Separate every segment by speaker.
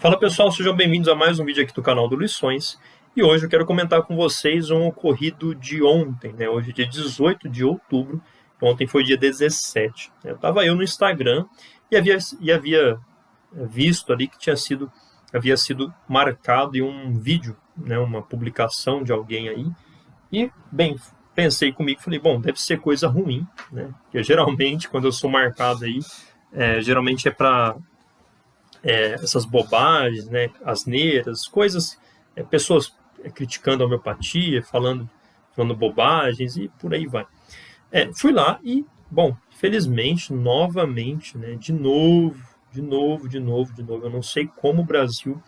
Speaker 1: Fala pessoal, sejam bem-vindos a mais um vídeo aqui do canal do Lições. E hoje eu quero comentar com vocês um ocorrido de ontem, né? Hoje é dia 18 de outubro, ontem foi dia 17. Estava eu no Instagram e havia visto ali que havia sido marcado em um vídeo, né? Uma publicação de alguém aí. E, bem, pensei comigo, falei, bom, deve ser coisa ruim, né? Porque geralmente, quando eu sou marcado aí, geralmente é para essas bobagens, né, asneiras, coisas, pessoas criticando a homeopatia, falando bobagens e por aí vai. Fui lá e, bom, felizmente, novamente, né, de novo, eu não sei como o Brasil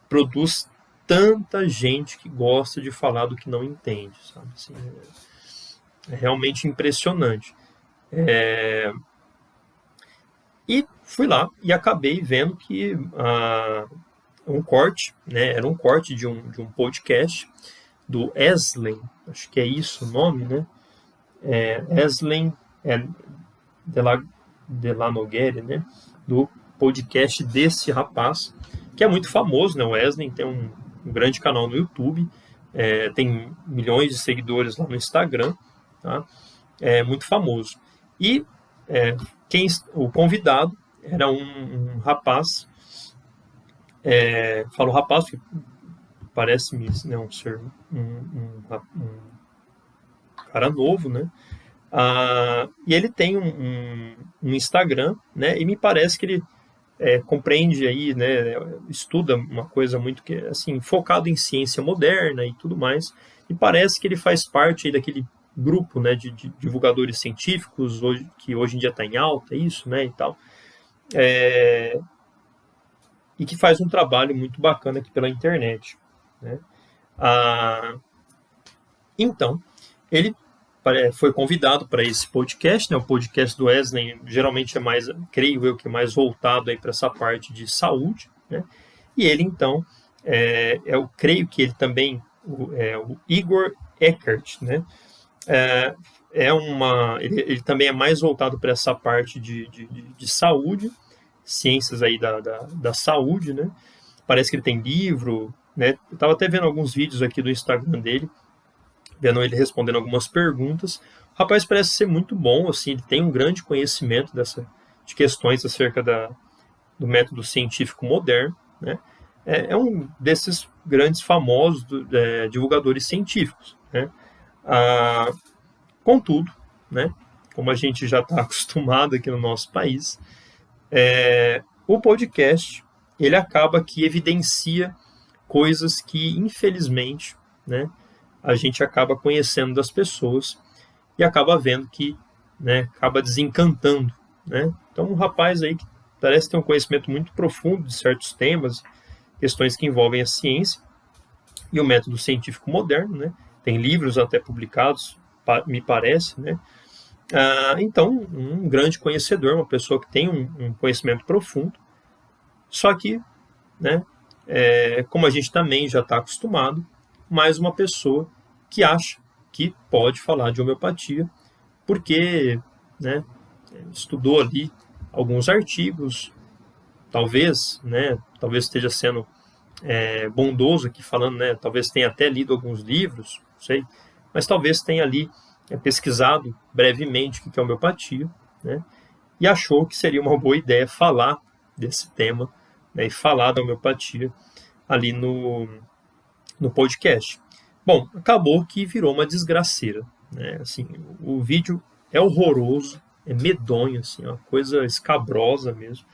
Speaker 1: produz tanta gente que gosta de falar do que não entende, sabe? Assim, é realmente impressionante. E fui lá e acabei vendo que um corte, né, era um corte de um podcast do Eslen, acho que é isso o nome, né? Eslen Delanogueri, né? Do podcast desse rapaz, que é muito famoso, né? O Eslen tem um grande canal no YouTube, tem milhões de seguidores lá no Instagram, tá? É muito famoso. E é, o convidado era um rapaz, falo rapaz porque parece-me, né, um cara novo, né? E ele tem um Instagram, né? E me parece que ele compreende aí, né? Estuda uma coisa muito que assim focado em ciência moderna e tudo mais. E parece que ele faz parte aí daquele grupo, né? De divulgadores científicos que hoje em dia está em alta, isso, né? E tal. E que faz um trabalho muito bacana aqui pela internet, né? Então, ele foi convidado para esse podcast, né? O podcast do Wesley geralmente é mais, creio eu, que é mais voltado aí para essa parte de saúde, né? E ele, então, eu creio que ele também, o Igor Eckert, né? Ele também é mais voltado para essa parte de saúde, ciências aí da saúde, né? Parece que ele tem livro, né? Eu estava até vendo alguns vídeos aqui do Instagram dele, vendo ele respondendo algumas perguntas. O rapaz parece ser muito bom, assim, ele tem um grande conhecimento de questões acerca do método científico moderno, né? É um desses grandes famosos divulgadores científicos, né? Contudo, né, como a gente já está acostumado aqui no nosso país, o podcast ele acaba que evidencia coisas que, infelizmente, né, a gente acaba conhecendo das pessoas e acaba vendo que, né, acaba desencantando, né? Então, um rapaz aí que parece ter um conhecimento muito profundo de certos temas, questões que envolvem a ciência e o método científico moderno, né? Tem livros até publicados, me parece, né? Então, um grande conhecedor, uma pessoa que tem um conhecimento profundo, só que, né, como a gente também já está acostumado, mais uma pessoa que acha que pode falar de homeopatia, porque, né, estudou ali alguns artigos, talvez, né, talvez esteja sendo bondoso aqui falando, né, talvez tenha até lido alguns livros, não sei, mas talvez tenha ali pesquisado brevemente o que é homeopatia, né, e achou que seria uma boa ideia falar desse tema, né, e falar da homeopatia ali no podcast. Bom, acabou que virou uma desgraceira, né? Assim, o vídeo é horroroso, é medonho, assim, é uma coisa escabrosa mesmo.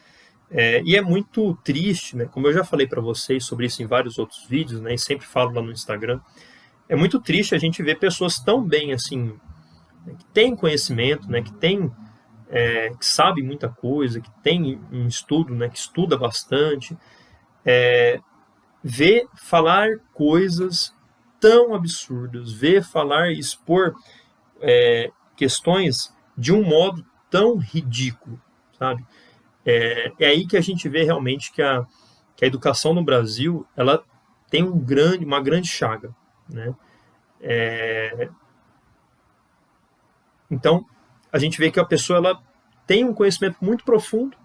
Speaker 1: E é muito triste, né? Como eu já falei para vocês sobre isso em vários outros vídeos, né? E sempre falo lá no Instagram. É muito triste a gente ver pessoas tão bem assim, né, que têm conhecimento, né? Que sabe muita coisa, que tem um estudo, né? Que estuda bastante, ver falar coisas tão absurdas, ver falar e expor questões de um modo tão ridículo, sabe? É aí que a gente vê realmente que a educação no Brasil ela tem uma grande chaga, né? Então a gente vê que a pessoa ela tem um conhecimento muito profundo,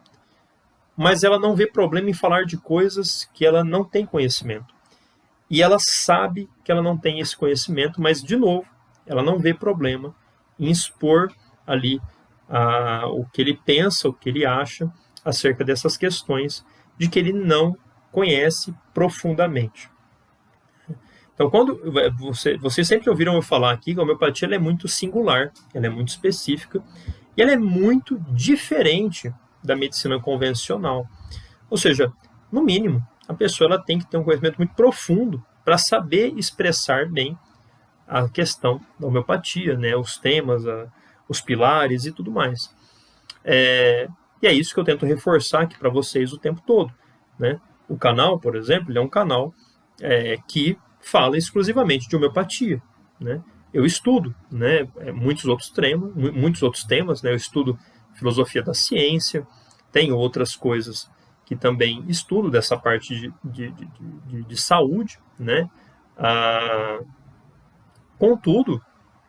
Speaker 1: mas ela não vê problema em falar de coisas que ela não tem conhecimento. E ela sabe que ela não tem esse conhecimento, mas, de novo, ela não vê problema em expor ali o que ele pensa, o que ele acha acerca dessas questões de que ele não conhece profundamente. Então, quando vocês sempre ouviram eu falar aqui que a homeopatia ela é muito singular, ela é muito específica e ela é muito diferente da medicina convencional. Ou seja, no mínimo, a pessoa ela tem que ter um conhecimento muito profundo para saber expressar bem a questão da homeopatia, né, os temas, os pilares e tudo mais. E é isso que eu tento reforçar aqui para vocês o tempo todo, né? O canal, por exemplo, ele é um canal que fala exclusivamente de homeopatia, né? Eu estudo, né, muitos outros temas, né? Eu estudo filosofia da ciência, tenho outras coisas que também estudo dessa parte de saúde, né? Contudo,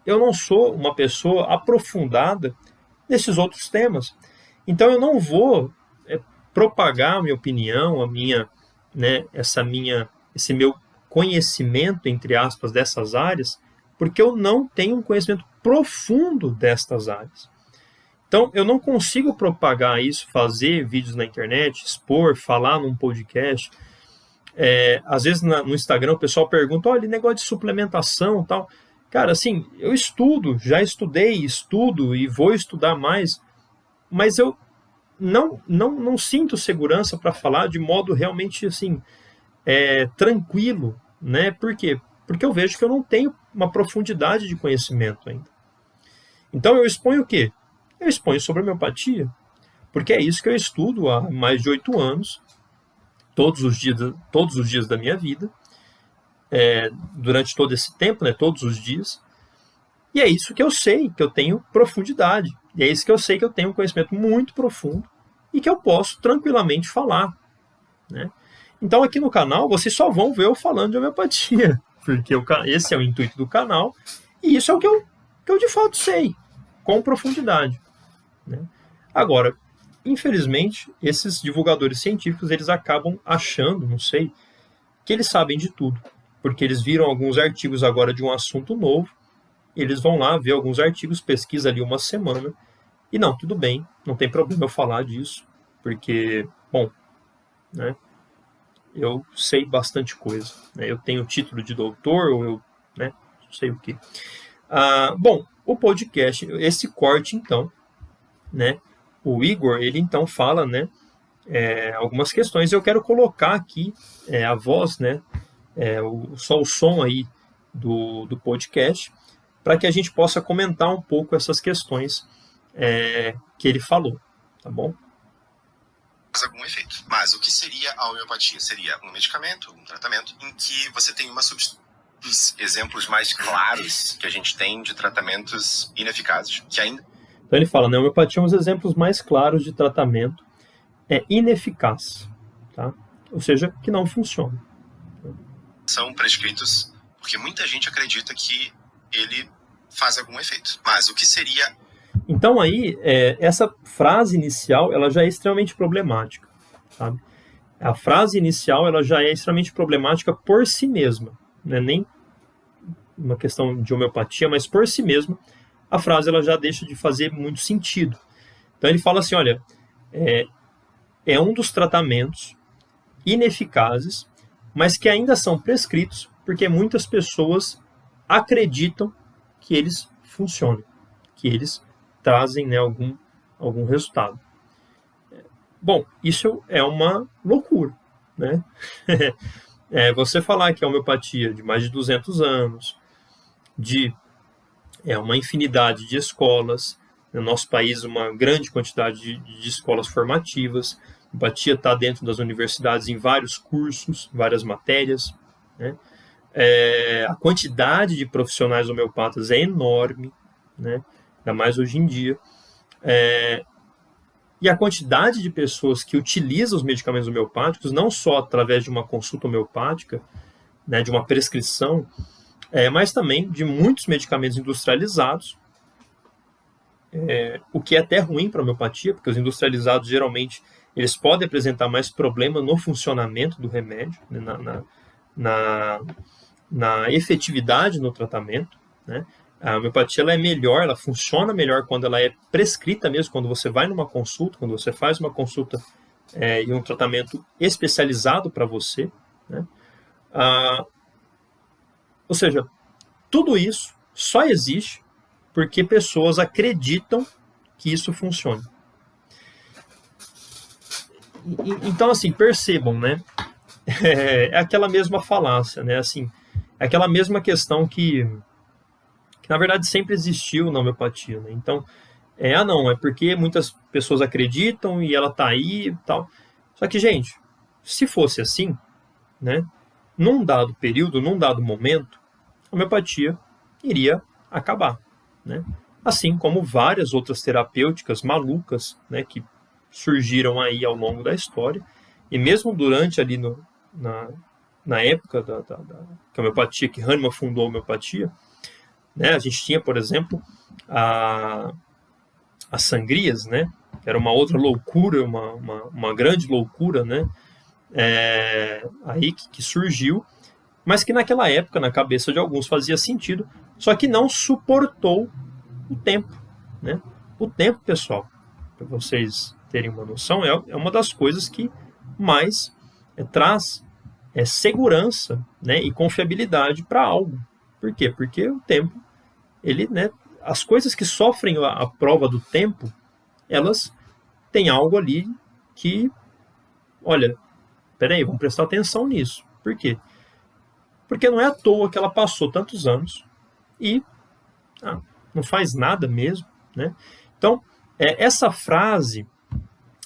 Speaker 1: eu não sou uma pessoa aprofundada nesses outros temas. Então eu não vou propagar a minha opinião, né, esse meu conhecimento, entre aspas, dessas áreas, porque eu não tenho um conhecimento profundo destas áreas. Então, eu não consigo propagar isso, fazer vídeos na internet, expor, falar num podcast. Às vezes no Instagram o pessoal pergunta, olha, negócio de suplementação e tal. Cara, assim, eu já estudei, estudo e vou estudar mais, mas eu não sinto segurança para falar de modo realmente assim, tranquilo, né? Por quê? Porque eu vejo que eu não tenho uma profundidade de conhecimento ainda. Então eu exponho o quê? Eu exponho sobre homeopatia, porque é isso que eu estudo há mais de 8 anos, todos os dias da minha vida, durante todo esse tempo, né, todos os dias, e é isso que eu sei, que eu tenho profundidade, e é isso que eu sei que eu tenho um conhecimento muito profundo e que eu posso tranquilamente falar, né? Então aqui no canal vocês só vão ver eu falando de homeopatia, porque esse é o intuito do canal, e isso é o que eu de fato sei, com profundidade, né? Agora, infelizmente, esses divulgadores científicos, eles acabam achando, não sei, que eles sabem de tudo, porque eles viram alguns artigos agora de um assunto novo, eles vão lá ver alguns artigos, pesquisa ali uma semana, e não, tudo bem, não tem problema eu falar disso, porque, bom, né, eu sei bastante coisa, né, eu tenho título de doutor, ou eu, né, não sei o quê. Bom, o podcast, esse corte, então, né, o Igor, ele então fala, né, algumas questões. Eu quero colocar aqui a voz, né, só o som aí do podcast, para que a gente possa comentar um pouco essas questões que ele falou, tá bom?
Speaker 2: Algum efeito. Mas o que seria a homeopatia? Seria um medicamento, um tratamento, em que você tem uma substância. Os exemplos mais claros que a gente tem de tratamentos ineficazes, que ainda...
Speaker 1: Então ele fala, né, a homeopatia é um dos exemplos mais claros de tratamento ineficaz, tá? Ou seja, que não funciona.
Speaker 2: São prescritos porque muita gente acredita que ele faz algum efeito. Mas o que seria...
Speaker 1: Então aí, essa frase inicial, ela já é extremamente problemática, sabe? A frase inicial, ela já é extremamente problemática por si mesma, né? Nem uma questão de homeopatia, mas por si mesma, a frase ela já deixa de fazer muito sentido. Então ele fala assim, olha, é um dos tratamentos ineficazes, mas que ainda são prescritos, porque muitas pessoas acreditam que eles funcionam, que eles trazem, né, algum resultado. Bom, isso é uma loucura, né? Você falar que a homeopatia de mais de 200 anos, de uma infinidade de escolas, no nosso país uma grande quantidade de escolas formativas, a homeopatia está dentro das universidades em vários cursos, várias matérias, né? A quantidade de profissionais homeopatas é enorme, né? Ainda mais hoje em dia. E a quantidade de pessoas que utilizam os medicamentos homeopáticos, não só através de uma consulta homeopática, né, de uma prescrição, mas também de muitos medicamentos industrializados, o que é até ruim para a homeopatia, porque os industrializados geralmente eles podem apresentar mais problema no funcionamento do remédio, né, na efetividade no tratamento, né? A homeopatia ela é melhor, ela funciona melhor quando ela é prescrita mesmo, quando você vai numa consulta, quando você faz uma consulta e um tratamento especializado para você, né? Ou seja, tudo isso só existe porque pessoas acreditam que isso funcione. Então, assim, percebam, né? É aquela mesma falácia, né? Assim, é aquela mesma questão que na verdade sempre existiu na homeopatia, né? Então, não, é porque muitas pessoas acreditam e ela tá aí e tal. Só que, gente, se fosse assim, né? Num dado período, num dado momento, a homeopatia iria acabar, né? Assim como várias outras terapêuticas malucas, né, que surgiram aí ao longo da história, e mesmo durante ali na época que a homeopatia, que Hahnemann fundou a homeopatia, né, a gente tinha, por exemplo, as sangrias, né, que era uma outra loucura, uma grande loucura, né, aí que surgiu, mas que naquela época, na cabeça de alguns, fazia sentido, só que não suportou o tempo, né? O tempo, pessoal, para vocês terem uma noção, é uma das coisas que mais traz segurança, né, e confiabilidade para algo. Por quê? Porque o tempo, ele, né, as coisas que sofrem a prova do tempo, elas têm algo ali que, olha, peraí, vamos prestar atenção nisso. Por quê? Porque não é à toa que ela passou tantos anos e não faz nada mesmo, né? Então, essa frase,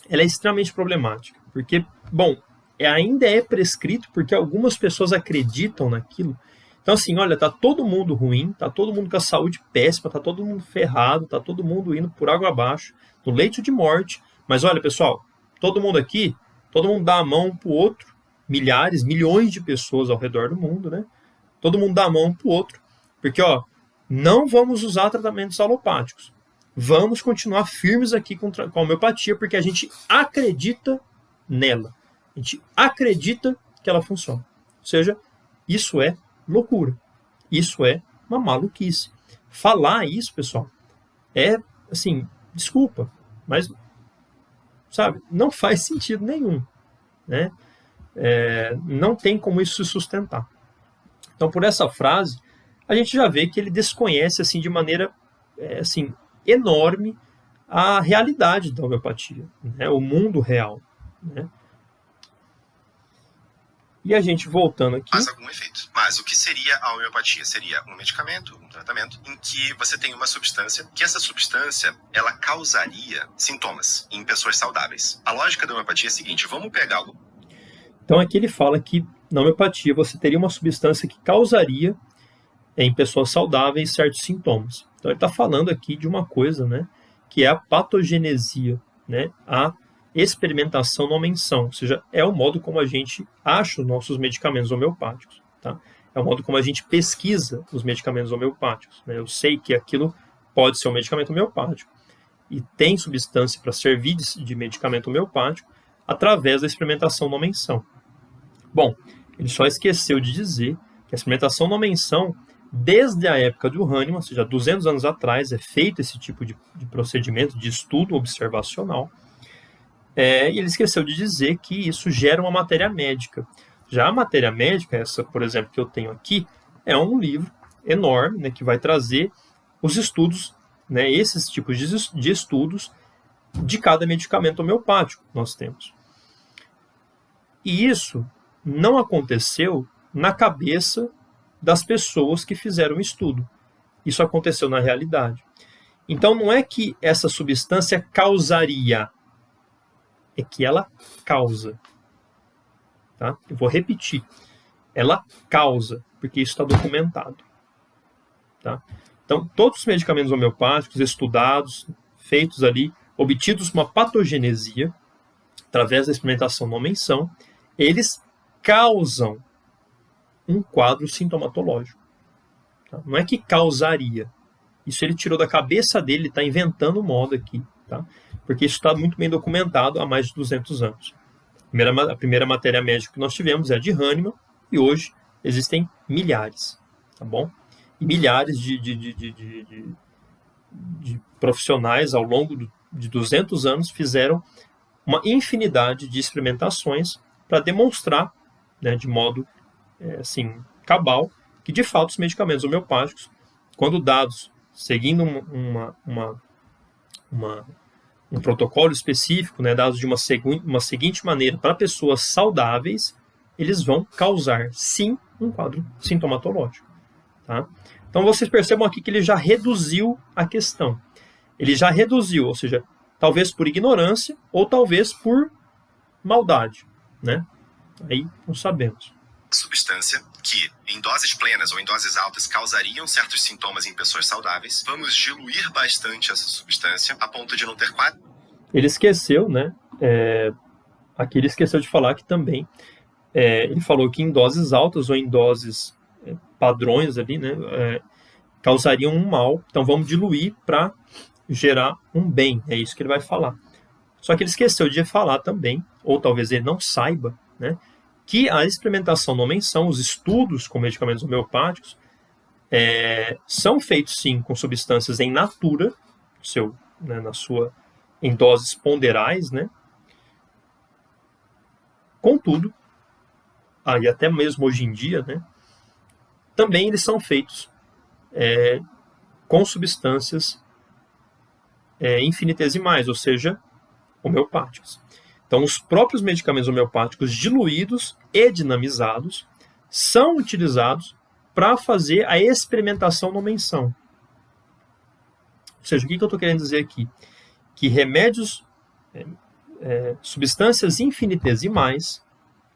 Speaker 1: ela é extremamente problemática, porque, bom, ainda é prescrito porque algumas pessoas acreditam naquilo. Então, assim, olha, tá todo mundo ruim, tá todo mundo com a saúde péssima, tá todo mundo ferrado, tá todo mundo indo por água abaixo, no leito de morte, mas olha, pessoal, todo mundo aqui, todo mundo dá a mão um pro outro, milhares, milhões de pessoas ao redor do mundo, né? Todo mundo dá a mão um pro outro, porque, ó, não vamos usar tratamentos alopáticos. Vamos continuar firmes aqui com a homeopatia, porque a gente acredita nela. A gente acredita que ela funciona. Ou seja, isso é loucura. Isso é uma maluquice. Falar isso, pessoal, assim, desculpa, mas, sabe, não faz sentido nenhum, né? Não tem como isso se sustentar. Então, por essa frase, a gente já vê que ele desconhece, assim, de maneira, assim, enorme a realidade da homeopatia, né? O mundo real, né? E a gente voltando aqui...
Speaker 2: Faz algum efeito. Mas o que seria a homeopatia? Seria um medicamento, um tratamento, em que você tem uma substância, que essa substância, ela causaria sintomas em pessoas saudáveis. A lógica da homeopatia é a seguinte, vamos pegar algo...
Speaker 1: Então aqui ele fala que na homeopatia você teria uma substância que causaria em pessoas saudáveis certos sintomas. Então ele está falando aqui de uma coisa, né, que é a patogenesia, né, a experimentação na menção, ou seja, é o modo como a gente acha os nossos medicamentos homeopáticos, tá? É o modo como a gente pesquisa os medicamentos homeopáticos, né? Eu sei que aquilo pode ser um medicamento homeopático e tem substância para servir de medicamento homeopático através da experimentação na menção. Bom, ele só esqueceu de dizer que a experimentação na menção, desde a época do Hahnemann, ou seja, 200 anos atrás, é feito esse tipo de procedimento de estudo observacional. E ele esqueceu de dizer que isso gera uma matéria médica. Já a matéria médica, essa, por exemplo, que eu tenho aqui, é um livro enorme, né, que vai trazer os estudos, né, esses tipos de estudos de cada medicamento homeopático que nós temos. E isso não aconteceu na cabeça das pessoas que fizeram o estudo. Isso aconteceu na realidade. Então não é que essa substância causaria, é que ela causa. Tá? Eu vou repetir. Ela causa, porque isso está documentado. Tá? Então, todos os medicamentos homeopáticos estudados, feitos ali, obtidos uma patogenesia, através da experimentação na menção, eles causam um quadro sintomatológico. Tá? Não é que causaria. Isso ele tirou da cabeça dele, está inventando moda aqui. tá? Porque isso está muito bem documentado há mais de 200 anos. A primeira matéria médica que nós tivemos é a de Hahnemann, e hoje existem milhares, tá bom? E milhares de profissionais ao longo de 200 anos fizeram uma infinidade de experimentações para demonstrar, né, de modo assim, cabal, que de fato os medicamentos homeopáticos, quando dados seguindo um protocolo específico, né, dados de uma seguinte maneira para pessoas saudáveis, eles vão causar, sim, um quadro sintomatológico. Tá? Então vocês percebam aqui que ele já reduziu a questão. Ele já reduziu, ou seja, talvez por ignorância ou talvez por maldade, né? Aí não sabemos.
Speaker 2: Substância que, em doses plenas ou em doses altas, causariam certos sintomas em pessoas saudáveis. Vamos diluir bastante essa substância a ponto de não ter quadro.
Speaker 1: Ele esqueceu, né? Aqui ele esqueceu de falar que também ele falou que em doses altas ou em doses padrões ali, né? Causariam um mal. Então vamos diluir para gerar um bem. É isso que ele vai falar. Só que ele esqueceu de falar também, ou talvez ele não saiba, né? Que a experimentação no homem-são, os estudos com medicamentos homeopáticos, são feitos sim com substâncias em natura, né, em doses ponderais, né? Contudo, e até mesmo hoje em dia, né, também eles são feitos com substâncias infinitesimais, ou seja, homeopáticas. Então, os próprios medicamentos homeopáticos diluídos e dinamizados são utilizados para fazer a experimentação no homem-são. Ou seja, o que eu estou querendo dizer aqui? Que remédios, substâncias infinitesimais,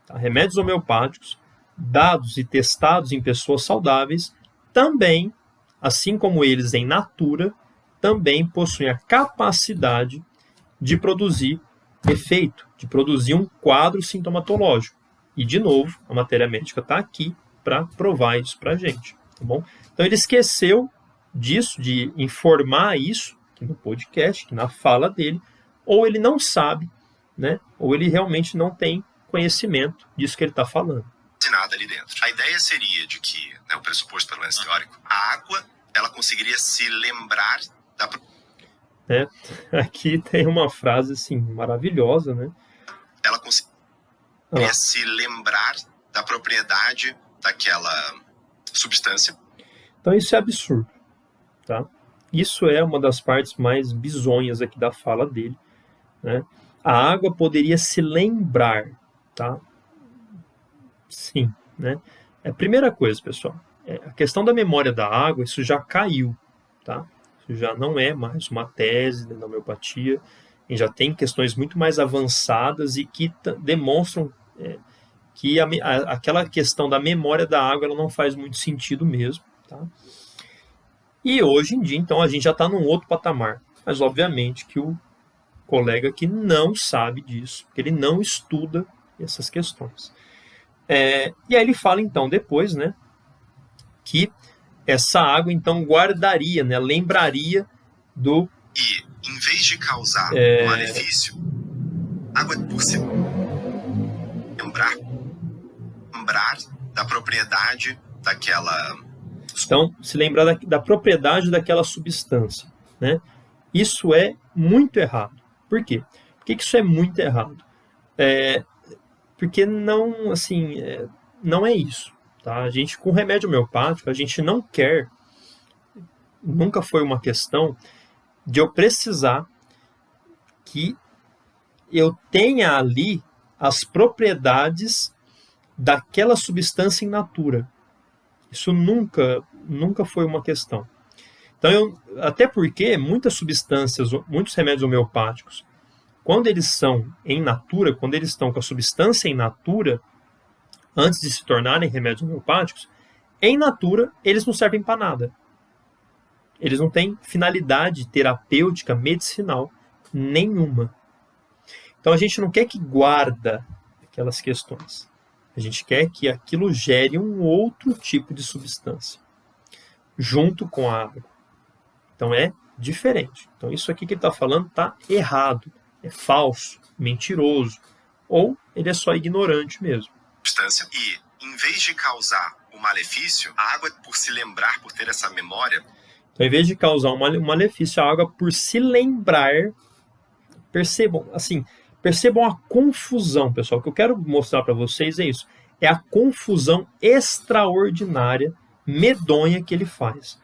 Speaker 1: tá? Remédios homeopáticos, dados e testados em pessoas saudáveis, também, assim como eles em natura, também possuem a capacidade de produzir efeito, de produzir um quadro sintomatológico. E, de novo, a matéria médica está aqui para provar isso para a gente. Tá bom? Então, ele esqueceu disso, de informar isso aqui no podcast, aqui na fala dele, ou ele não sabe, né? Ou ele realmente não tem conhecimento disso que ele está falando.
Speaker 2: Nada ali dentro. A ideia seria de que, né, o pressuposto pelo menos teórico, a água ela conseguiria se lembrar da...
Speaker 1: Aqui tem uma frase assim, maravilhosa, né?
Speaker 2: Ela conseguiria se lembrar da propriedade daquela substância.
Speaker 1: Então isso é absurdo, tá? Isso é uma das partes mais bizonhas aqui da fala dele, né? A água poderia se lembrar, tá? Sim, né? Primeira coisa, pessoal, a questão da memória da água, isso já caiu, tá? Isso já não é mais uma tese da homeopatia, e já tem questões muito mais avançadas e que demonstram que aquela questão da memória da água ela não faz muito sentido mesmo, tá? E hoje em dia, então, a gente já está num outro patamar, mas obviamente que o colega aqui não sabe disso, porque ele não estuda essas questões. E aí ele fala, então, depois, né, que essa água, então, guardaria, né, lembraria do...
Speaker 2: E, em vez de causar malefício, água por si lembrar da propriedade daquela...
Speaker 1: Então, se lembrar da propriedade daquela substância, né? Isso é muito errado. Por quê? Por que isso é muito errado? Porque não, assim, não é isso. Tá? A gente, com remédio homeopático, a gente não quer, nunca foi uma questão de eu precisar que eu tenha ali as propriedades daquela substância in natura. Isso nunca foi uma questão. Então, até porque muitas substâncias, muitos remédios homeopáticos, quando eles são em natura, quando eles estão com a substância in natura, antes de se tornarem remédios homeopáticos, em natura, eles não servem para nada. Eles não têm finalidade terapêutica, medicinal nenhuma. Então, a gente não quer que guarda aquelas questões. A gente quer que aquilo gere um outro tipo de substância, junto com a água. Então, é diferente. Então isso aqui que ele está falando está errado, é falso, mentiroso, ou ele é só ignorante mesmo.
Speaker 2: Substância. E, em vez de causar o malefício, a água, por se lembrar, por ter essa memória...
Speaker 1: Então, em vez de causar um malefício, a água, por se lembrar... Percebam a confusão, pessoal. O que eu quero mostrar para vocês é isso. É a confusão extraordinária, medonha que ele faz.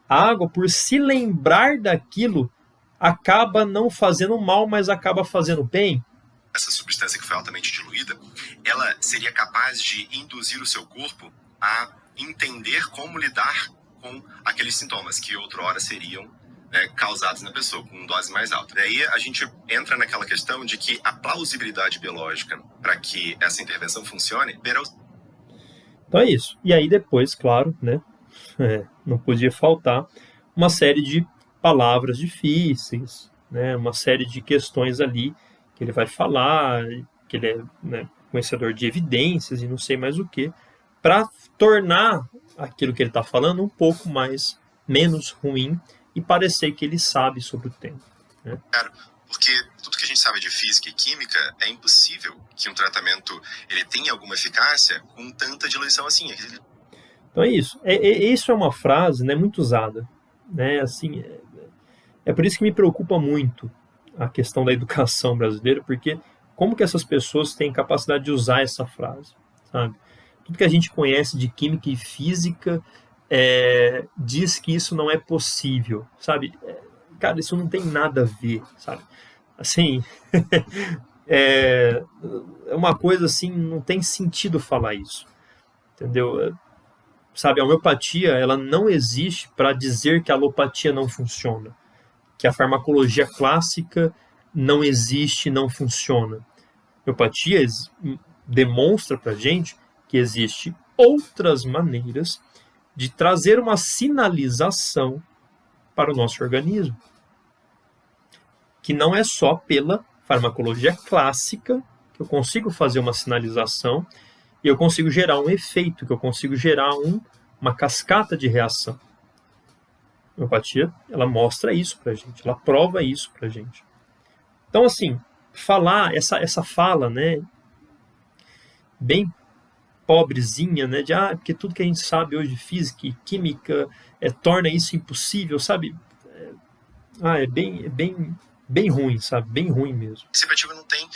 Speaker 1: A água, por se lembrar daquilo, acaba não fazendo mal, mas acaba fazendo bem.
Speaker 2: Essa substância que foi altamente diluída, ela seria capaz de induzir o seu corpo a entender como lidar com aqueles sintomas que outrora seriam causados na pessoa, com dose mais alta. Daí a gente entra naquela questão de que a plausibilidade biológica para que essa intervenção funcione...
Speaker 1: Então é isso. E aí depois, claro, né, não podia faltar uma série de palavras difíceis, né, uma série de questões ali que ele vai falar, que ele é, né, conhecedor de evidências e não sei mais o que, para tornar aquilo que ele está falando um pouco menos ruim e parecer que ele sabe sobre o tema. Né?
Speaker 2: Claro, porque tudo que a gente sabe de física e química é impossível que um tratamento ele tenha alguma eficácia com tanta diluição assim.
Speaker 1: Então é isso. Isso é uma frase, né, muito usada. Né? Assim, é por isso que me preocupa muito a questão da educação brasileira, porque como que essas pessoas têm capacidade de usar essa frase? Sabe? Tudo que a gente conhece de química e física diz que isso não é possível, sabe? Cara, isso não tem nada a ver, sabe? Assim, é uma coisa assim, não tem sentido falar isso, entendeu? Sabe, a homeopatia, ela não existe para dizer que a alopatia não funciona, que a farmacologia clássica não existe, não funciona. A homeopatia demonstra para a gente que existe outras maneiras de trazer uma sinalização para o nosso organismo, que não é só pela farmacologia clássica que eu consigo fazer uma sinalização e eu consigo gerar um efeito, que eu consigo gerar uma cascata de reação. A homeopatia, ela mostra isso pra gente, ela prova isso pra gente. Então, assim, falar, essa fala, né, bem pobrezinha, né, de porque tudo que a gente sabe hoje de física e química torna isso impossível, sabe? É bem ruim, sabe? Bem ruim mesmo.
Speaker 2: Esse aplicativo não tem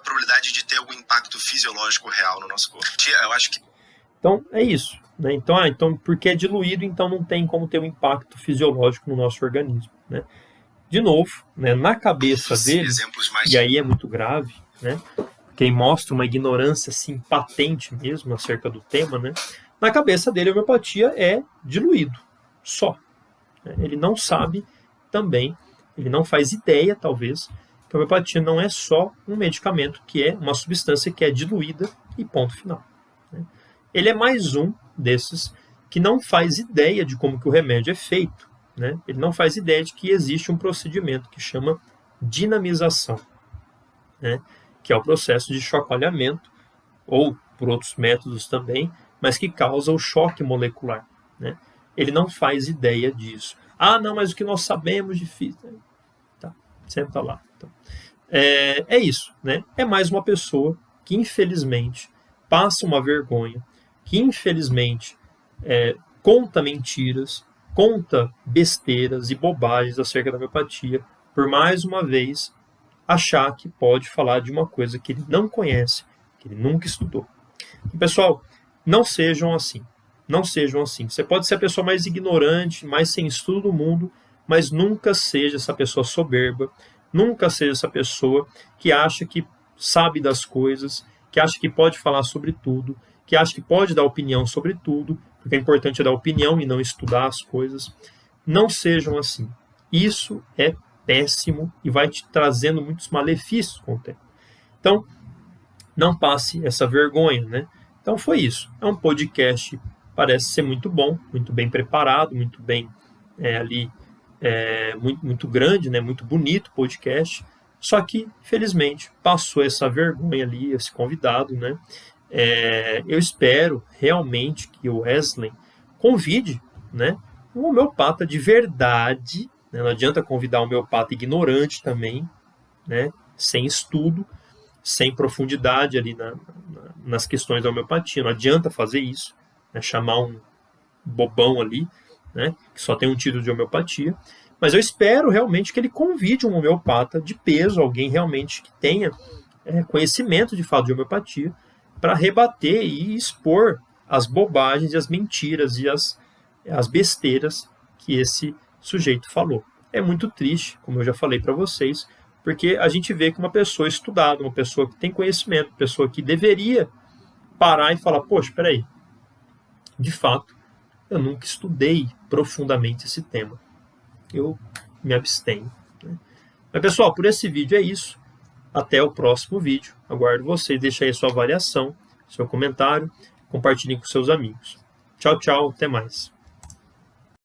Speaker 2: probabilidade de ter algum impacto fisiológico real no nosso corpo. Eu acho que...
Speaker 1: Então, é isso. Né? Então, porque é diluído, então não tem como ter um impacto fisiológico no nosso organismo. Né? De novo, né, na cabeça dele, e aí é muito grave, né? Quem mostra uma ignorância assim, patente mesmo acerca do tema, né? Na cabeça dele a homeopatia é diluído, só. Ele não sabe também, ele não faz ideia, talvez, que a homeopatia não é só um medicamento, que é uma substância que é diluída e ponto final. Né? Ele é mais um desses que não faz ideia de como que o remédio é feito. Né? Ele não faz ideia de que existe um procedimento que chama dinamização, né? Que é o processo de chacoalhamento, ou por outros métodos também, mas que causa o choque molecular. Né? Ele não faz ideia disso. Não, mas o que nós sabemos de física... Tá, senta lá. Então, é isso. Né? É mais uma pessoa que, infelizmente, passa uma vergonha, que, infelizmente, conta mentiras, conta besteiras e bobagens acerca da homeopatia, por mais uma vez achar que pode falar de uma coisa que ele não conhece, que ele nunca estudou. E, pessoal, não sejam assim. Não sejam assim. Você pode ser a pessoa mais ignorante, mais sem estudo do mundo, mas nunca seja essa pessoa soberba, nunca seja essa pessoa que acha que sabe das coisas, que acha que pode falar sobre tudo, que acha que pode dar opinião sobre tudo, porque é importante dar opinião e não estudar as coisas. Não sejam assim. Isso é péssimo e vai te trazendo muitos malefícios com o tempo. Então, não passe essa vergonha, né? Então foi isso. É um podcast, parece ser muito bom, muito bem preparado, muito bem muito grande, né? Muito bonito podcast. Só que, felizmente, passou essa vergonha ali, esse convidado, né? Eu espero realmente que o Wesley convide, né, um homeopata de verdade, né? Não adianta convidar um homeopata ignorante também, né? Sem estudo, sem profundidade ali nas questões da homeopatia. Não adianta fazer isso, né? Chamar um bobão ali, né? Que só tem um título de homeopatia. Mas eu espero realmente que ele convide um homeopata de peso, alguém realmente que tenha conhecimento de fato de homeopatia, para rebater e expor as bobagens, as mentiras e as besteiras que esse sujeito falou. É muito triste, como eu já falei para vocês, porque a gente vê que uma pessoa estudada, uma pessoa que tem conhecimento, uma pessoa que deveria parar e falar, poxa, peraí, de fato, eu nunca estudei profundamente esse tema. Eu me abstenho. Né? Mas, pessoal, por esse vídeo é isso. Até o próximo vídeo. Aguardo vocês. Deixe aí a sua avaliação, seu comentário. Compartilhem com seus amigos. Tchau, tchau. Até mais.